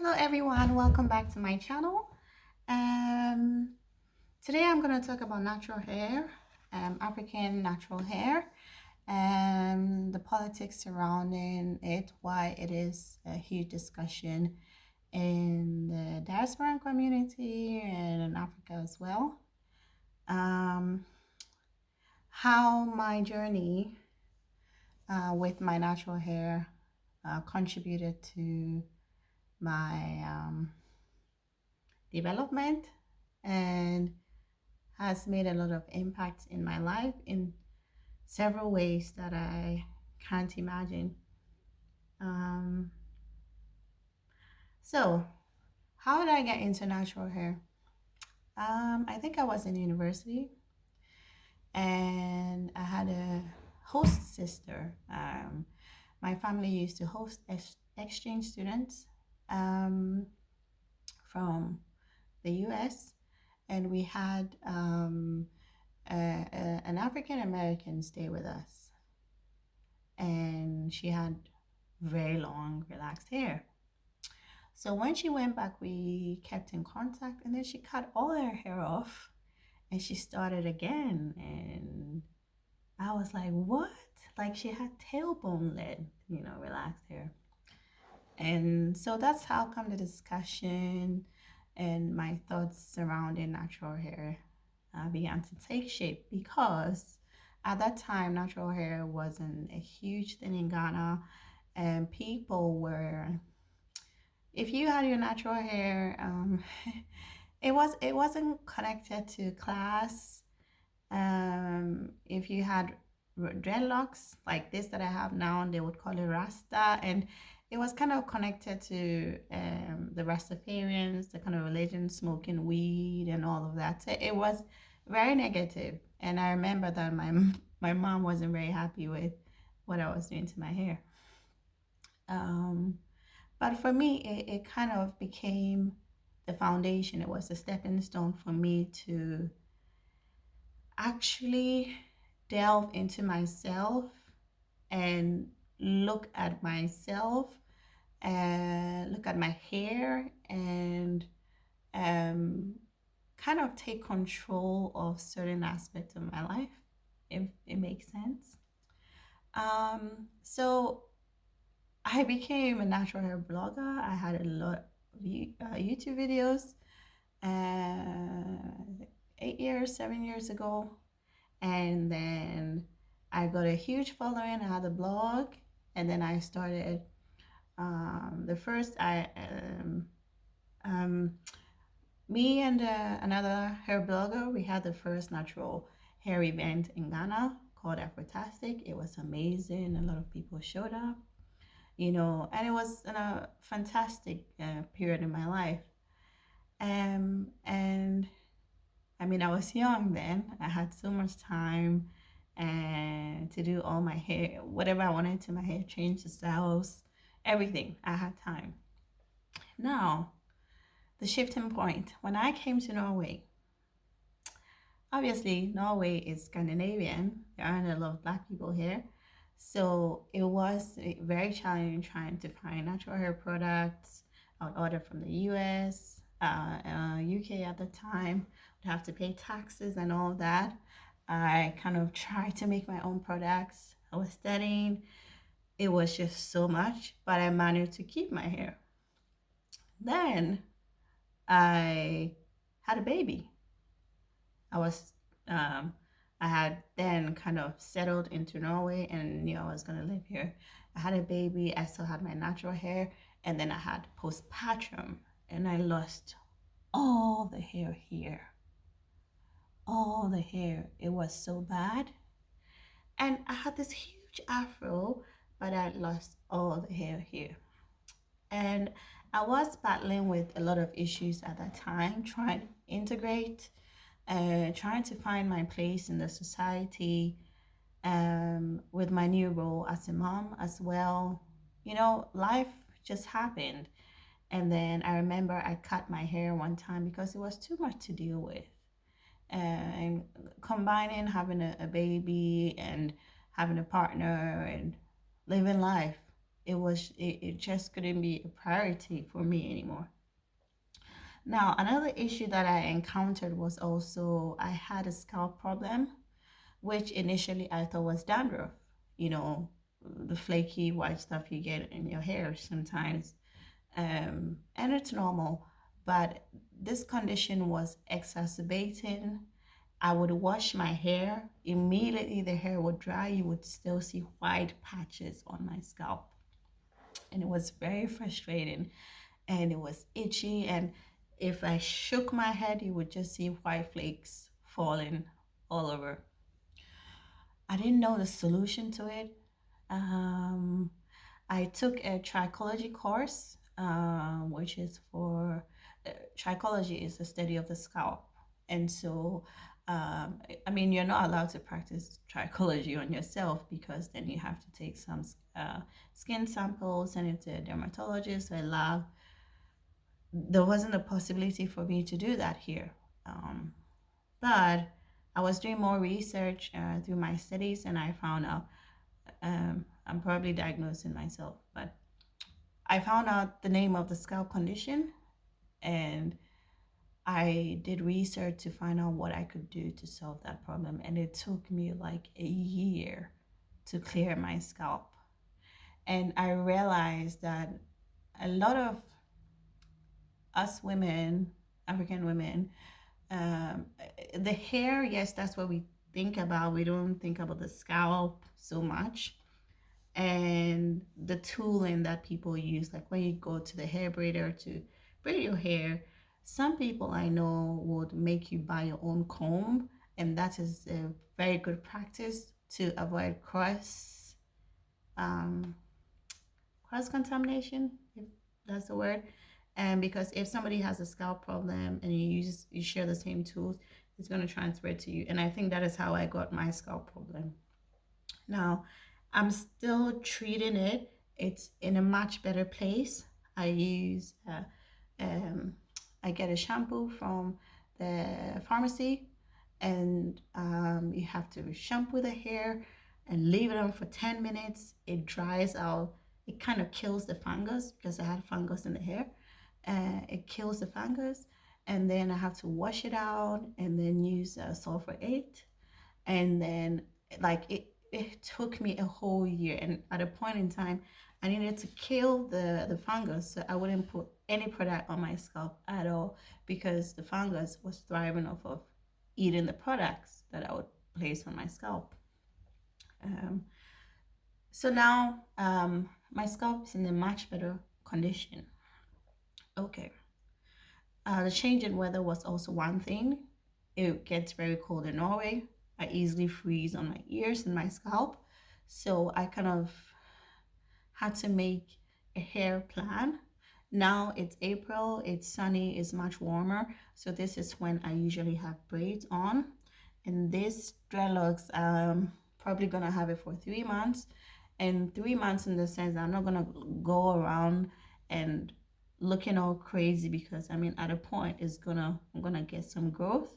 Hello everyone, welcome back to my channel. Um, Today I'm going to talk about natural hair, African natural hair, and the politics surrounding it, why it is a huge discussion in the diaspora community and in Africa as well. Um, how my journey with my natural hair contributed to my development and has made a lot of impact in my life in several ways that I can't imagine. Um, so, how did I get into natural hair? I think I was in university and I had a host sister. My family used to host exchange students um, from the US, and we had an African American stay with us, and she had very long, relaxed hair. So when she went back, we kept in contact, and then she cut all her hair off and she started again. And I was like, what? Like she had tailbone length, relaxed hair. And so that's how come the discussion and my thoughts surrounding natural hair began to take shape, because at that time natural hair wasn't a huge thing in Ghana, and people were, if you had your natural hair, it wasn't connected to class. If you had dreadlocks like this that I have now, they would call it Rasta, and it was kind of connected to the Rastafarians, the kind of religion, smoking weed, and all of that. So it was very negative, and I remember that my mom wasn't very happy with what I was doing to my hair. Um, but for me, it kind of became the foundation. It was a stepping stone for me to actually delve into myself and look at myself and look at my hair and um, kind of take control of certain aspects of my life, if it makes sense. So I became a natural hair blogger. I had a lot of YouTube videos, uh, 8 years, 7 years ago. And then I got a huge following. I had a blog, and then I started the first. Um, Me and another hair blogger, we had the first natural hair event in Ghana called Afrotastic. It was amazing. A lot of people showed up, and it was a fantastic period in my life. And I mean, I was young then. I had so much time and to do all my hair, whatever I wanted to my hair, change the styles, everything. I had time. Now, the shifting point. When I came to Norway, obviously Norway is Scandinavian. There aren't a lot of black people here. So it was very challenging trying to find natural hair products. I would order from the US, UK at the time. Would have to pay taxes and all that. I kind of tried to make my own products. I was studying. It was just so much, but I managed to keep my hair. Then I had a baby. I was um, I had then kind of settled into Norway and knew I was gonna live here. I had a baby. I still had my natural hair, and then I had postpartum, and I lost all the hair here. All the hair. It was so bad, and I had this huge afro, but I lost all the hair here. And I was battling with a lot of issues at that time, trying to integrate, trying to find my place in the society, with my new role as a mom as well. Life just happened. And then I remember I cut my hair one time because it was too much to deal with. And combining having a baby and having a partner and living life. It just couldn't be a priority for me anymore. Now, another issue that I encountered was also I had a scalp problem, which initially I thought was dandruff, you know, the flaky white stuff you get in your hair sometimes. And it's normal, but this condition was exacerbating. I would wash my hair, immediately the hair would dry, you would still see white patches on my scalp. And it was very frustrating and it was itchy. And if I shook my head, you would just see white flakes falling all over. I didn't know the solution to it. Um, I took a trichology course, which is for trichology is the study of the scalp, and so I mean you're not allowed to practice trichology on yourself because then you have to take some skin samples, send it to a dermatologist, a lab. There wasn't a possibility for me to do that here, um, but I was doing more research through my studies, and I found out I'm probably diagnosing myself, but I found out the name of the scalp condition and I did research to find out what I could do to solve that problem. And it took me like a year to clear my scalp. And I realized that a lot of us women, African women, um, the hair, yes, that's what we think about. We don't think about the scalp so much. And the tooling that people use, like when you go to the hair braider to braid your hair, some people I know would make you buy your own comb, and that is a very good practice to avoid um, cross contamination, if that's the word. And because if somebody has a scalp problem and you share the same tools, it's going to transfer it to you. And I think that is how I got my scalp problem. Now, I'm still treating it. It's in a much better place. I use, um, I get a shampoo from the pharmacy, and you have to shampoo the hair and leave it on for 10 minutes. It dries out. It kind of kills the fungus because I had fungus in the hair. It kills the fungus, and then I have to wash it out and then use sulfur 8, and then like it took me a whole year, and at a point in time I needed to kill the fungus so I wouldn't put any product on my scalp at all because the fungus was thriving off of eating the products that I would place on my scalp. um, so now my scalp is in a much better condition. Okay. The change in weather was also one thing. It gets very cold in Norway. I easily freeze on my ears and my scalp. So I kind of had to make a hair plan. Now it's April, it's sunny, it's much warmer. So this is when I usually have braids on. And this dreadlocks, probably gonna have it for 3 months. And 3 months in the sense I'm not gonna go around and looking all crazy because I mean at a point I'm gonna get some growth.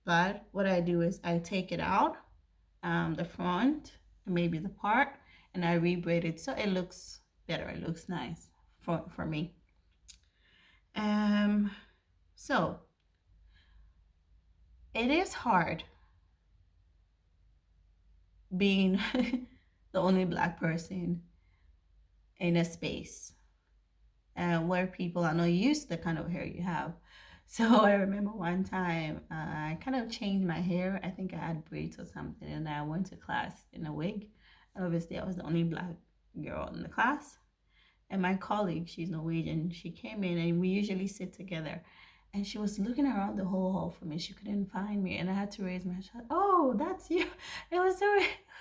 But what I do is I take it out, the front, maybe the part, and I rebraid it so it looks better. It looks nice for me. Um, so it is hard being the only black person in a space where people are not used to the kind of hair you have. So I remember one time I kind of changed my hair. I think I had braids or something, and I went to class in a wig. And obviously, I was the only black girl in the class. And my colleague, she's Norwegian, she came in and we usually sit together. And she was looking around the whole hall for me. She couldn't find me, and I had to raise my hand. Oh, that's you! It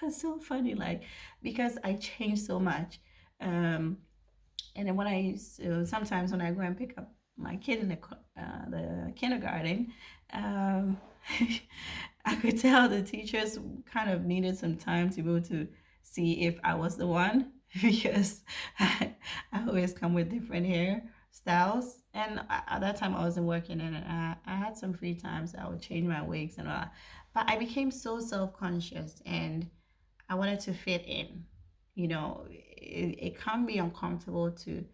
was so funny, like because I changed so much. Um, and then when I used to, sometimes when I go and pick up my kid in the kindergarten, um, I could tell the teachers kind of needed some time to be able to see if I was the one because I always come with different hair styles. And at that time, I wasn't working and I had some free time, so I would change my wigs and all that. But I became so self conscious and I wanted to fit in. You know, it can be uncomfortable to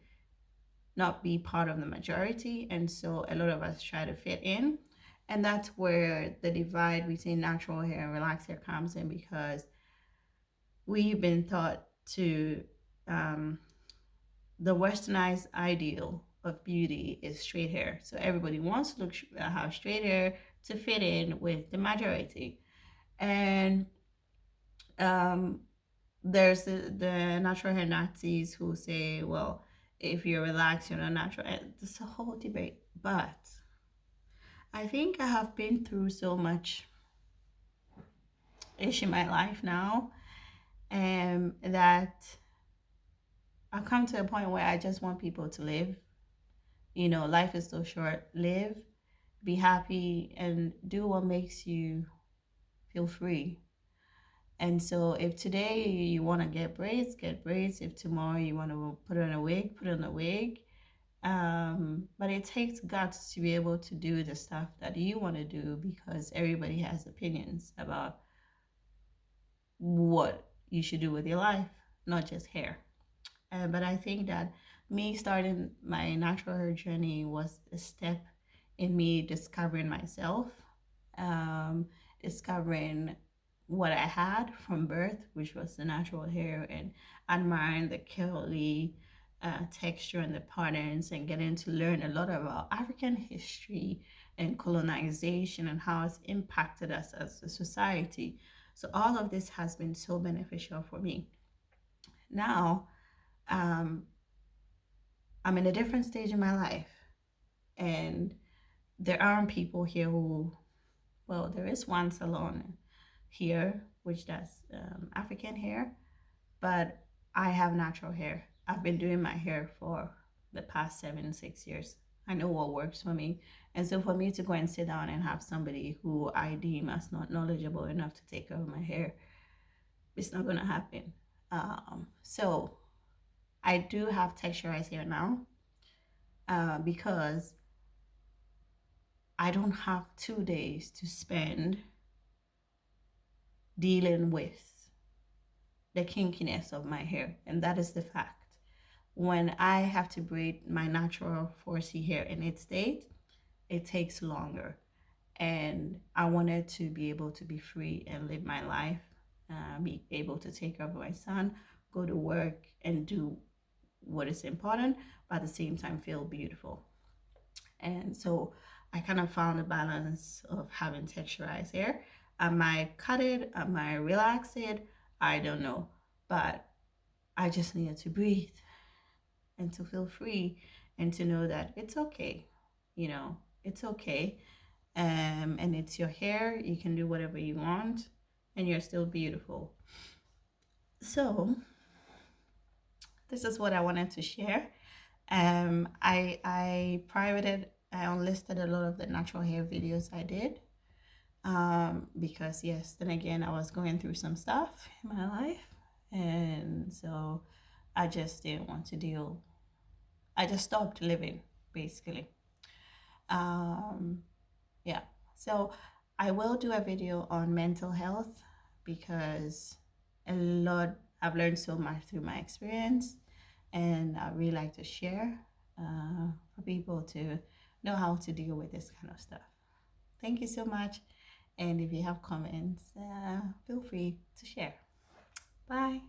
not be part of the majority. And so a lot of us try to fit in. And that's where the divide between natural hair and relaxed hair comes in, because we've been taught to, um, the westernized ideal of beauty is straight hair. So everybody wants to have straight hair to fit in with the majority. And um, there's the natural hair Nazis who say, well, if you're relaxed, you're not natural. And it's a whole debate. But I think I have been through so much ish in my life now, that I've come to a point where I just want people to live. Life is so short. Live, be happy, and do what makes you feel free. And so if today you want to get braids, get braids. If tomorrow you want to put on a wig, put on a wig. But it takes guts to be able to do the stuff that you want to do, because everybody has opinions about what you should do with your life, not just hair. But I think that me starting my natural hair journey was a step in me discovering myself, um, discovering what I had from birth, which was the natural hair, and admiring the curly texture and the patterns, and getting to learn a lot about African history and colonization and how it's impacted us as a society. So all of this has been so beneficial for me. Now, um, I'm in a different stage in my life, and there aren't people here who, well, there is one salon here which does African hair, but I have natural hair. I've been doing my hair for the past 7, 6 years. I know what works for me. And so for me to go and sit down and have somebody who I deem as not knowledgeable enough to take care of my hair, it's not going to happen. So I do have texturized hair now, because I don't have 2 days to spend dealing with the kinkiness of my hair. And that is the fact. When I have to braid my natural 4C hair in its state, it takes longer. And I wanted to be able to be free and live my life, be able to take care of my son, go to work, and do what is important, but at the same time feel beautiful. And so I kind of found a balance of having texturized hair. Am I cut it? Am I relax it? I don't know. But I just needed to breathe and to feel free, and to know that it's okay. It's okay. And it's your hair. You can do whatever you want, and you're still beautiful. So this is what I wanted to share. I privated, I unlisted a lot of the natural hair videos I did, because yes, then again, I was going through some stuff in my life, and so I just didn't want to deal. I just stopped living, basically. Um, yeah. So I will do a video on mental health, because a lot I've learned so much through my experience, and I really like to share, for people to know how to deal with this kind of stuff. Thank you so much. And if you have comments, feel free to share. Bye.